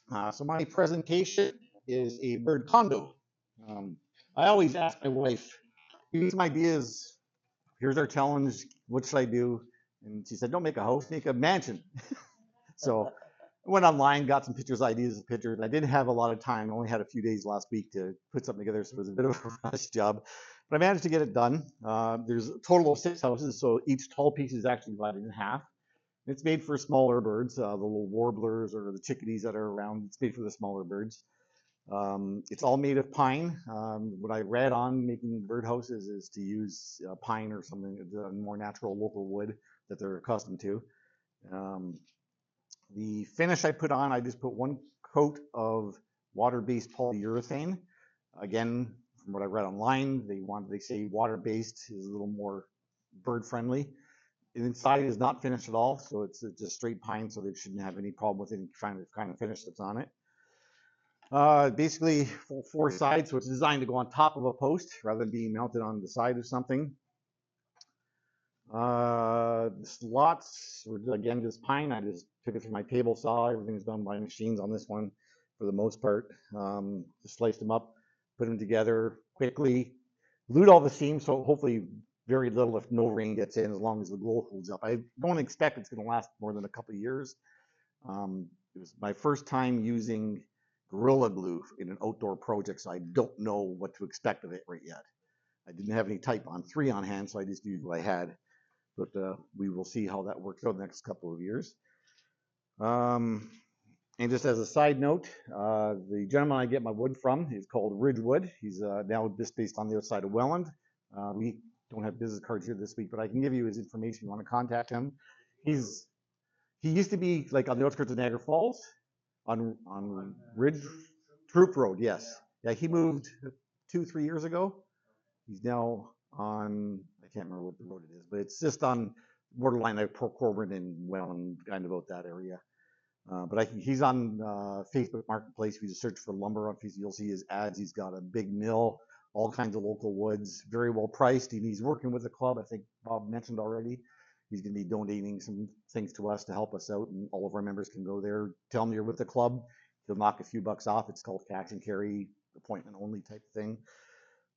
So my presentation is a bird condo. Um, I always ask my wife, give me some ideas. Here's our challenge. What should I do? And she said, don't make a house, make a mansion. So I went online, got some pictures, ideas of pictures. I didn't have a lot of time. I only had a few days last week to put something together, so it was a bit of a rush job. But I managed to get it done. There's a total of 6 houses, so each tall piece is actually divided in half. It's made for smaller birds, the little warblers or the chickadees that are around. It's made for the smaller birds. It's all made of pine. What I read on making birdhouses is to use pine or something, more natural local wood that they're accustomed to. Um, the finish I put on, I just put one coat of water-based polyurethane. Again, from what I read online, they say water-based is a little more bird-friendly. Inside is not finished at all, so it's just straight pine, so they shouldn't have any problem with any kind of finish that's on it. Basically, four sides, so it's designed to go on top of a post rather than being mounted on the side of something. The slots were again just pine. I just took it through my table saw. Everything's done by machines on this one for the most part. Just sliced them up, put them together quickly, glued all the seams, so hopefully very little, if no rain gets in, as long as the glue holds up. I don't expect it's going to last more than a couple of years. It was my first time using Gorilla Glue in an outdoor project, so I don't know what to expect of it right yet. I didn't have any Type on 3 on hand, so I just used what I had. But we will see how that works out the next couple of years. And just as a side note, the gentleman I get my wood from is called Ridgewood. He's now just based on the outside of Welland. We don't have business cards here this week, but I can give you his information if you want to contact him. He used to be like on the outskirts of Niagara Falls on Ridge Troop Road. Yes, yeah. He moved 2-3 years ago. He's now on, I can't remember what the road it is, but it's just on borderline of Port Corbin and Welland, kind of about that area. But he's on Facebook Marketplace. If you just search for lumber on Facebook, you'll see his ads. He's got a big mill, all kinds of local woods, very well priced. And he's working with the club. I think Bob mentioned already. He's going to be donating some things to us to help us out, and all of our members can go there. Tell him you're with the club. He'll knock a few bucks off. It's called cash and carry, appointment only type thing.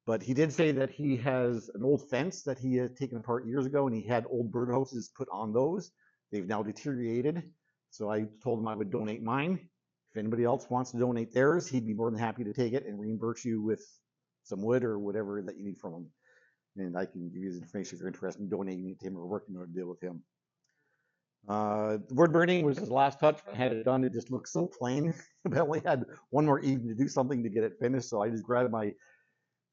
But he did say that he has an old fence that he had taken apart years ago, and he had old birdhouses put on those. They've now deteriorated. So I told him I would donate mine. If anybody else wants to donate theirs, he'd be more than happy to take it and reimburse you with some wood or whatever that you need from him. And I can give you his information if you're interested in donating it to him or working on a deal with him. Wood burning was his last touch. I had it done. It just looked so plain. I only had one more evening to do something to get it finished. So I just grabbed my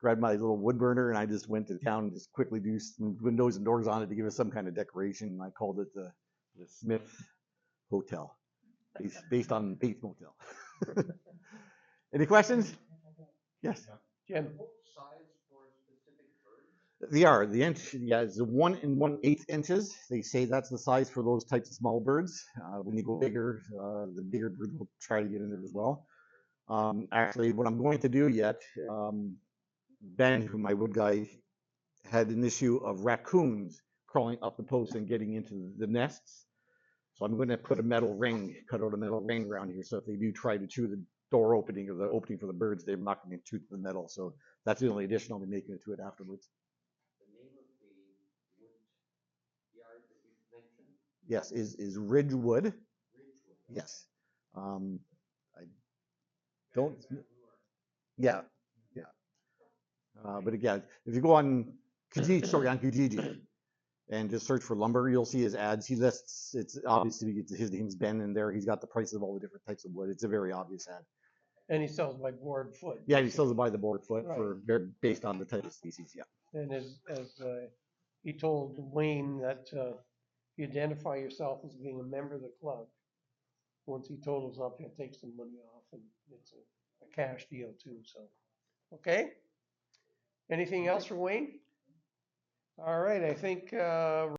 little wood burner and I just went to town and just quickly do some windows and doors on it to give it some kind of decoration. And I called it the Smith Hotel, based on Bates Motel. Any questions? Yes. Jim. They are the inch. Yeah, it's 1 1/8 inches. They say that's the size for those types of small birds. When you go bigger, the bigger birds will try to get in there as well. Actually, what I'm going to do yet, Ben, who my wood guy, had an issue of raccoons crawling up the post and getting into the nests. So I'm going to put a metal ring, cut out a metal ring around here. So if they do try to chew the door opening or the opening for the birds, they're not going to chew the metal. So that's the only addition I'll be making to it afterwards. Yes, is Ridgewood. Yes. I don't. Yeah, yeah. But again, if you go on Kijiji, and just search for lumber, you'll see his ads. He lists, it's obviously his name's Ben in there. He's got the prices of all the different types of wood. It's a very obvious ad. And he sells by board foot. Yeah, he sells it by the board foot for based on the type of species. Yeah. And as he told Wayne that you identify yourself as being a member of the club. Once he totals up, he'll take some money off, and it's a cash deal too. So, okay. Anything else for Wayne? All right, I think.